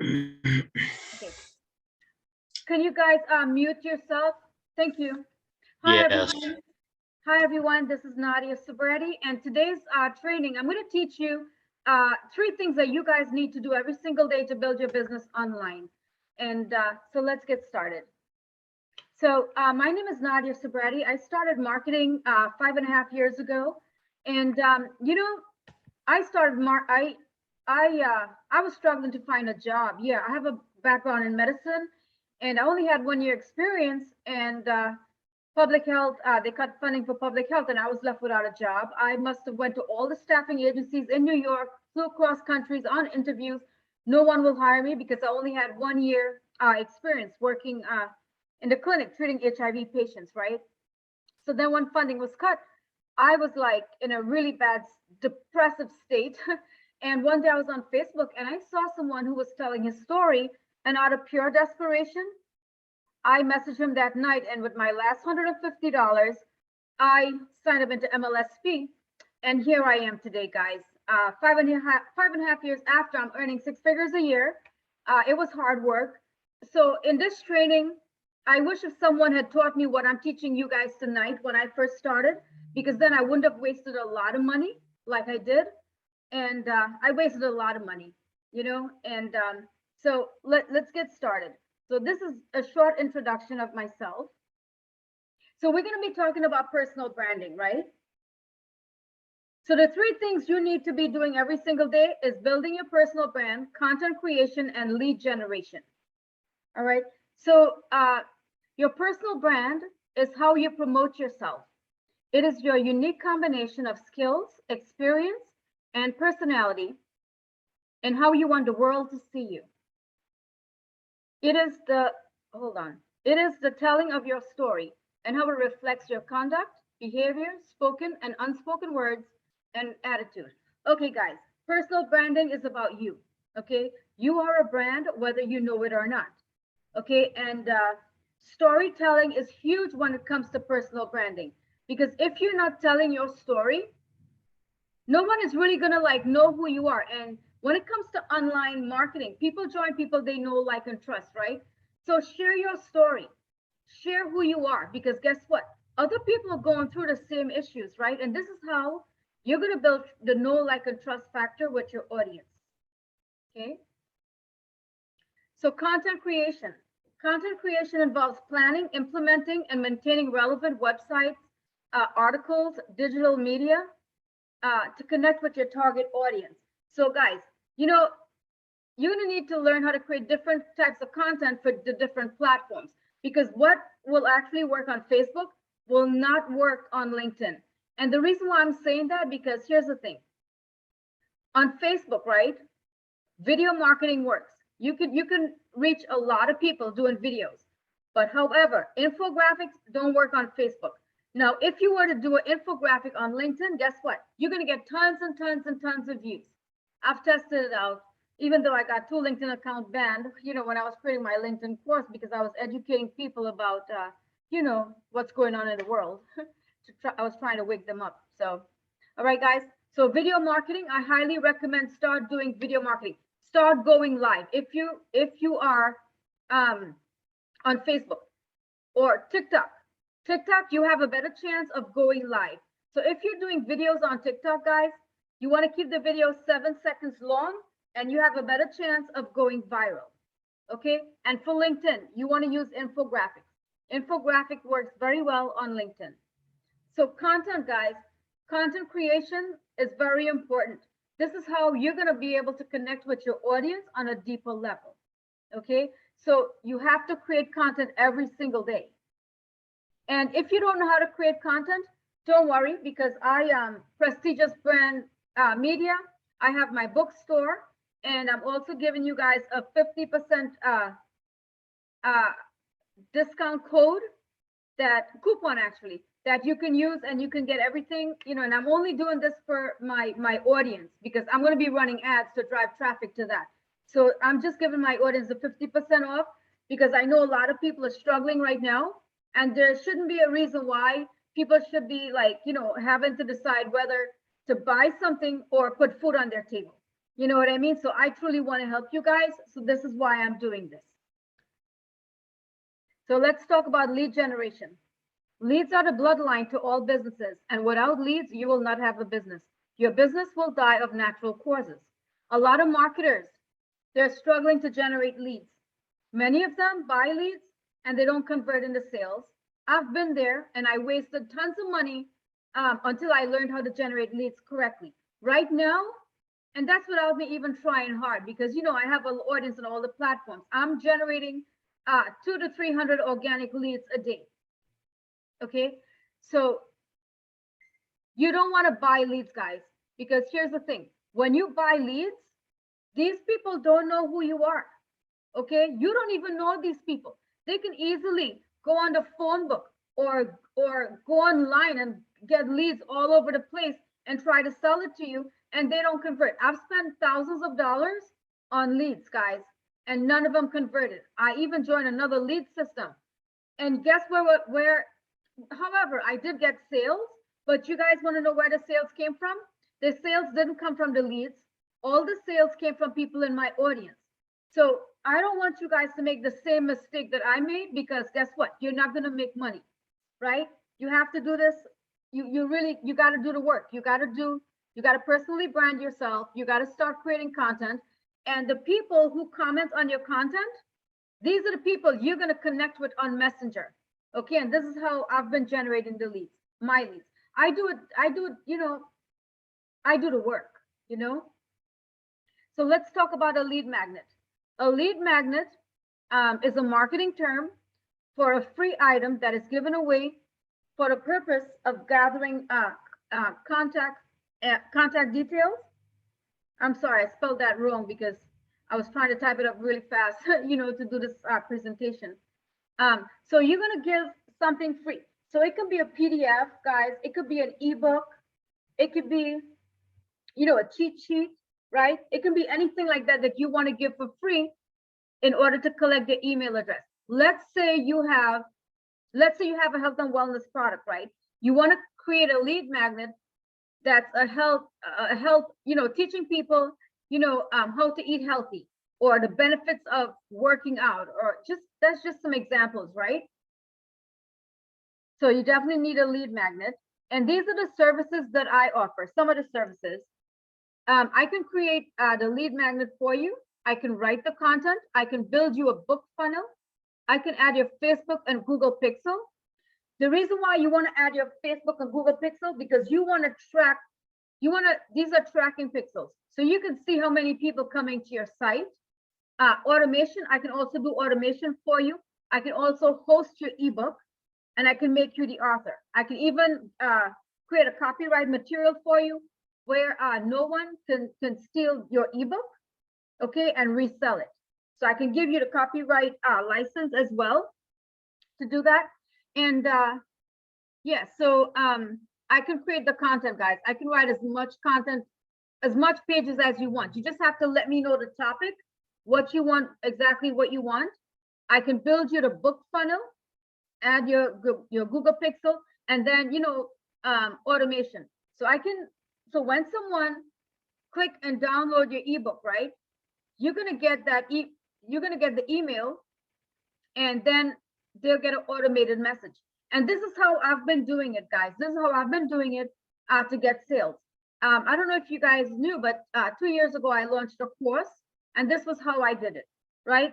Okay. Can you guys mute yourself? Thank you. Hi, Yes. everyone. Hi, everyone. This is Nadia Subredi, and today's training, I'm going to teach you three things that you guys need to do every single day to build your business online. And so let's get started. So my name is Nadia Subredi. I started marketing 5.5 years ago, and I started I was struggling to find a job. Yeah, I have a background in medicine, and I only had 1 year experience. And public health, they cut funding for public health, and I was left without a job. I must have went to all the staffing agencies in New York, flew across countries on interviews. No one will hire me because I only had 1 year experience working in the clinic treating HIV patients, right? So then when funding was cut, I was like in a really bad depressive state. And one day I was on Facebook and I saw someone who was telling his story, and out of pure desperation, I messaged him that night, and with my last $150, I signed up into MLSP, and here I am today, guys. 5.5 years after, I'm earning 6 figures a year. It was hard work. So in this training, I wish if someone had taught me what I'm teaching you guys tonight when I first started, because then I wouldn't have wasted a lot of money like I did. And I wasted a lot of money, and so let's get started. So this is a short introduction of myself. So we're going to be talking about personal branding, right? So the three things you need to be doing every single day is building your personal brand, content creation, and lead generation. All right. So your personal brand is how you promote yourself. It is your unique combination of skills, experience, and personality, and how you want the world to see you. It is It is the telling of your story and how it reflects your conduct, behavior, spoken and unspoken words, and attitude. Okay, guys, personal branding is about you. Okay, you are a brand whether you know it or not. Okay, and storytelling is huge when it comes to personal branding, because if you're not telling your story, no one is really gonna like know who you are. And when it comes to online marketing, people join people they know, like, and trust, right? So share your story, share who you are, because guess what? Other people are going through the same issues, right? And this is how you're gonna build the know, like, and trust factor with your audience. Okay. So content creation. Content creation involves planning, implementing, and maintaining relevant websites, articles, digital media, to connect with your target audience. So guys, you're gonna need to learn how to create different types of content for the different platforms, because what will actually work on Facebook will not work on LinkedIn. And the reason why I'm saying that, because here's the thing. On Facebook, right? Video marketing works. You can reach a lot of people doing videos. But however, infographics don't work on Facebook. Now, if you were to do an infographic on LinkedIn, guess what? You're going to get tons and tons and tons of views. I've tested it out, even though I got 2 LinkedIn accounts banned, when I was creating my LinkedIn course, because I was educating people about, what's going on in the world. I was trying to wake them up. So, all right, guys. So video marketing, I highly recommend start doing video marketing. Start going live. If you are on Facebook or TikTok, you have a better chance of going live. So if you're doing videos on TikTok, guys, you want to keep the video 7 seconds long, and you have a better chance of going viral. Okay. And for LinkedIn, you want to use infographics. Infographic works very well on LinkedIn. So content, guys, content creation is very important. This is how you're going to be able to connect with your audience on a deeper level. Okay. So you have to create content every single day. And if you don't know how to create content, don't worry, because I am Prestigious Brand Media. I have my bookstore, and I'm also giving you guys a 50% discount code, that coupon actually, that you can use, and you can get everything, and I'm only doing this for my audience, because I'm going to be running ads to drive traffic to that. So I'm just giving my audience a 50% off, because I know a lot of people are struggling right now, and there shouldn't be a reason why people should be like, having to decide whether to buy something or put food on their table. You know what I mean? So I truly want to help you guys. So this is why I'm doing this. So let's talk about lead generation. Leads are the bloodline to all businesses, and without leads, you will not have a business. Your business will die of natural causes. A lot of marketers, they're struggling to generate leads. Many of them buy leads and they don't convert into sales. I've been there and I wasted tons of money until I learned how to generate leads correctly. Right now, and that's without me even trying hard, because you know I have an audience on all the platforms. I'm generating 200 to 300 organic leads a day. Okay, so you don't want to buy leads, guys, because here's the thing: when you buy leads, these people don't know who you are. Okay, you don't even know these people. They can easily go on the phone book or go online and get leads all over the place and try to sell it to you, and they don't convert. I've spent thousands of dollars on leads, guys, and none of them converted. I even joined another lead system, and guess where however, I did get sales, but you guys want to know where the sales came from? The sales didn't come from the leads. All the sales came from people in my audience. So I don't want you guys to make the same mistake that I made, because guess what? You're not going to make money, right? You have to do this. You got to do the work. You got to personally brand yourself. You got to start creating content. And the people who comment on your content, these are the people you're going to connect with on Messenger. Okay, and this is how I've been generating the leads, my leads. I do it, I do the work, you know. So let's talk about a lead magnet. A lead magnet is a marketing term for a free item that is given away for the purpose of gathering contact details. I'm sorry, I spelled that wrong because I was trying to type it up really fast, to do this presentation. So you're going to give something free. So it could be a PDF, guys. It could be an ebook. It could be, a cheat sheet, right? It can be anything like that that you want to give for free in order to collect the email address. Let's say you have a health and wellness product, right? You want to create a lead magnet that's a health, teaching people, how to eat healthy, or the benefits of working out, or that's just some examples, right? So you definitely need a lead magnet. And these are the services that I offer, some of the services. I can create the lead magnet for you. I can write the content. I can build you a book funnel. I can add your Facebook and Google Pixel. The reason why you want to add your Facebook and Google Pixel, because you want to track, these are tracking pixels. So you can see how many people coming to your site. Automation, I can also do automation for you. I can also host your ebook, and I can make you the author. I can even create a copyright material for you where no one can steal your ebook, okay, and resell it. So I can give you the copyright license as well to do that. And yeah, so I can create the content, guys. I can write as much content, as much pages as you want. You just have to let me know the topic, what you want, exactly what you want. I can build you the book funnel, add your Google Pixel, and then, automation. So when someone click and download your ebook, right, you're going to get you're going to get the email, and then they'll get an automated message. And this is how I've been doing it, guys. This is how I've been doing it to get sales. I don't know if you guys knew, but 2 years ago, I launched a course, and this was how I did it, right?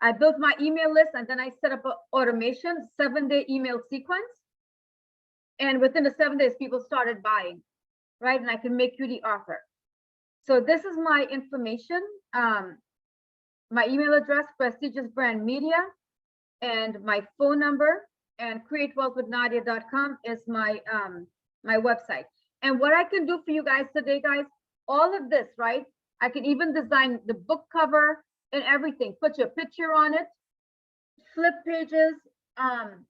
I built my email list, and then I set up an automation, 7-day email sequence. And within the 7 days, people started buying, right? And I can make you the offer. So this is my information. My email address, Prestigious Brand Media, and my phone number, and createwealthwithnadia.com is my my website. And what I can do for you guys today, guys, all of this, right? I can even design the book cover and everything. Put your picture on it, flip pages,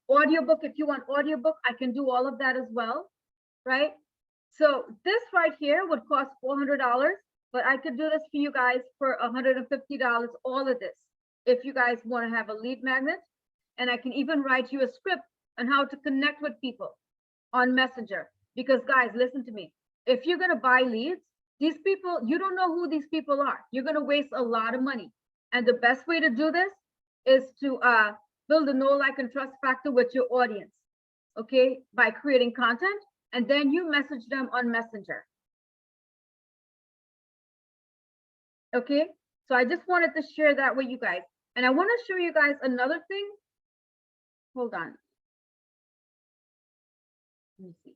audiobook. If you want audiobook, I can do all of that as well, right? So this right here would cost $400, but I could do this for you guys for $150, all of this, if you guys want to have a lead magnet. And I can even write you a script on how to connect with people on Messenger. Because guys, listen to me. If you're going to buy leads, These people, you don't know who these people are. You're going to waste a lot of money. And the best way to do this is to build a know, like, and trust factor with your audience, okay, by creating content, and then you message them on Messenger. Okay, so I just wanted to share that with you guys. And I want to show you guys another thing. Hold on. Let me see.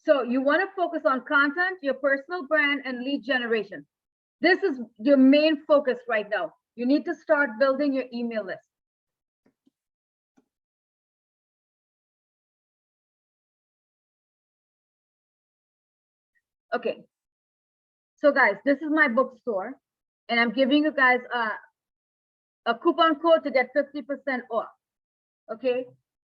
So you want to focus on content, your personal brand, and lead generation. This is your main focus right now. You need to start building your email list. Okay. So guys, this is my bookstore, and I'm giving you guys a coupon code to get 50% off. Okay.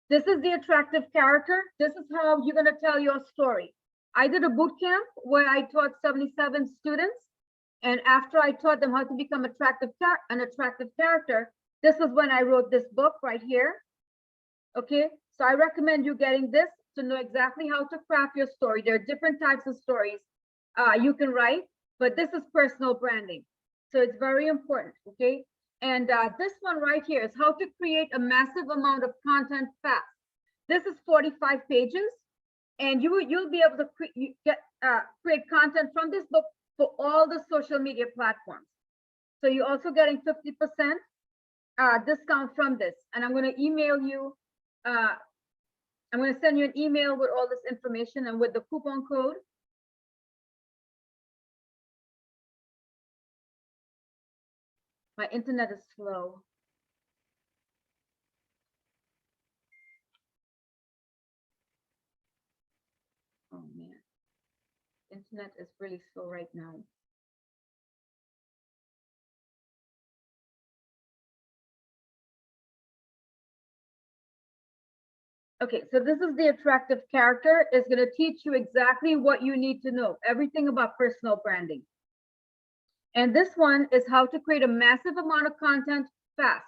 This is the attractive character. This is how you're going to tell your story. I did a boot camp where I taught 77 students. And after I taught them how to become an attractive character, this was when I wrote this book right here. Okay, so I recommend you getting this to know exactly how to craft your story. There are different types of stories you can write, but this is personal branding. So it's very important, okay? And this one right here is how to create a massive amount of content fast. This is 45 pages, and you'll be able to create content from this book for all the social media platforms. So you're also getting 50% discount from this. And I'm going to email you. I'm going to send you an email with all this information and with the coupon code. My internet is slow. Oh man, internet is really slow right now. Okay, so this is the attractive character. It's going to teach you exactly what you need to know, everything about personal branding. And this one is how to create a massive amount of content fast.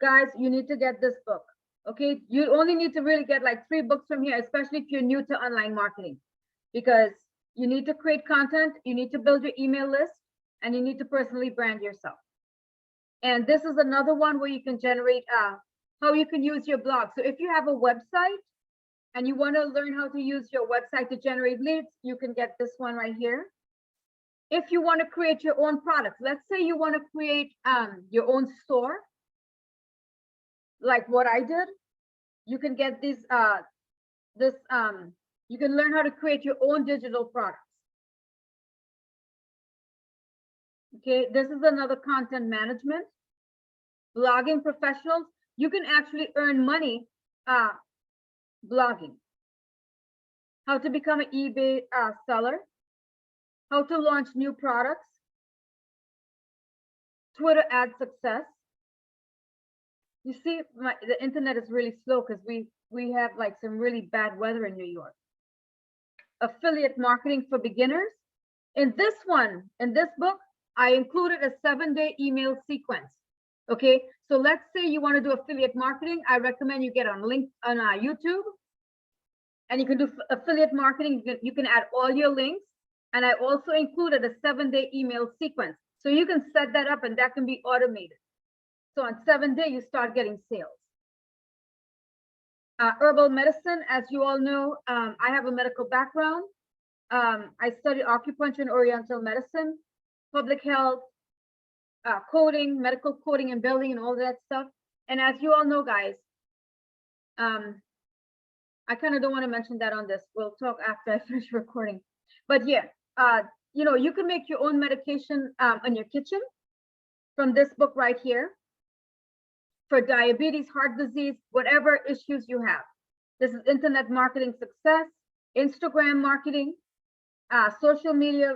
Guys, you need to get this book. Okay, you only need to really get like 3 books from here, especially if you're new to online marketing, because you need to create content, you need to build your email list, and you need to personally brand yourself. And this is another one where you can generate how you can use your blog. So if you have a website and you want to learn how to use your website to generate leads, you can get this one right here. If you want to create your own products, let's say you want to create your own store, like what I did, you can get these you can learn how to create your own digital products. Okay, this is another content management. Blogging professionals, you can actually earn money blogging. How to become an eBay seller, how to launch new products, Twitter ad success. You see, the internet is really slow because we have like some really bad weather in New York. Affiliate marketing for beginners. In this book, I included a 7-day email sequence. Okay, so let's say you want to do affiliate marketing. I recommend you get on YouTube, and you can do affiliate marketing. You can add all your links, and I also included a 7-day email sequence. So you can set that up, and that can be automated. So on 7th day, you start getting sales. Herbal medicine, as you all know, I have a medical background. I studied acupuncture and oriental medicine, public health, coding, medical coding and building and all that stuff. And as you all know, guys, I kind of don't want to mention that on this. We'll talk after I finish recording. But yeah, you know, you can make your own medication in your kitchen from this book right here for diabetes, heart disease, whatever issues you have. This is internet marketing success, Instagram marketing, social media,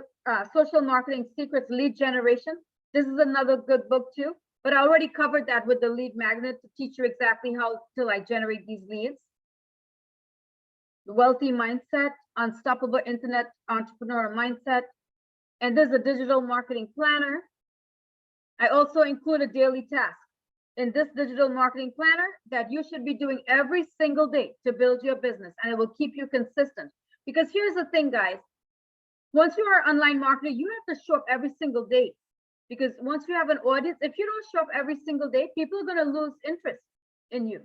social marketing secrets, lead generation. This is another good book too, but I already covered that with the lead magnet to teach you exactly how to like generate these leads. The wealthy mindset, unstoppable internet entrepreneur mindset, And there's a digital marketing planner. I also include a daily task in this digital marketing planner that you should be doing every single day to build your business, and it will keep you consistent. Because here's the thing, guys. Once you are online marketing, you have to show up every single day. Because once you have an audience, if you don't show up every single day, people are going to lose interest in you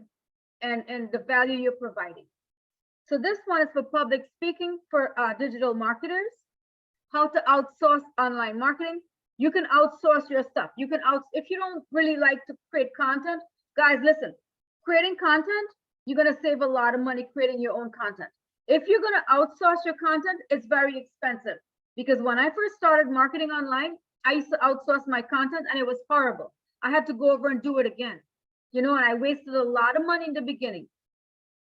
and the value you're providing. So this one is for public speaking for digital marketers. How to outsource online marketing. You can outsource your stuff. You can if you don't really like to create content, guys, listen, creating content, you're going to save a lot of money creating your own content. If you're going to outsource your content, it's very expensive, because when I first started marketing online, I used to outsource my content and it was horrible. I had to go over and do it again, you know, and I wasted a lot of money in the beginning,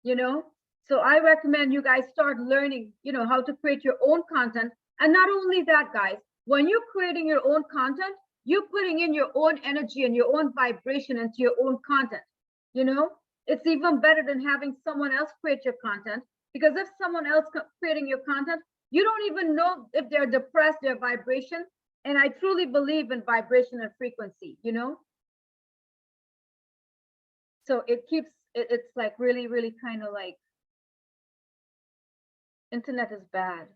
you know. So I recommend you guys start learning, you know, how to create your own content. And not only that, guys, when you're creating your own content, you're putting in your own energy and your own vibration into your own content. You know, it's even better than having someone else create your content, because if someone else creating your content, you don't even know if they're depressed, their vibration. And I truly believe in vibration and frequency, you know. So it keeps, it's like really, really kind of like, internet is bad.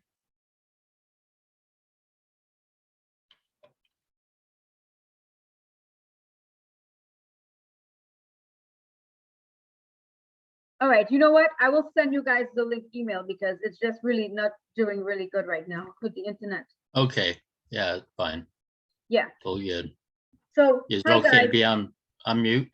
All right, you know what? I will send you guys the link email, because it's just really not doing really good right now with the internet. Okay, yeah, fine. Yeah. All good. So Is it hi okay guys. to be on mute?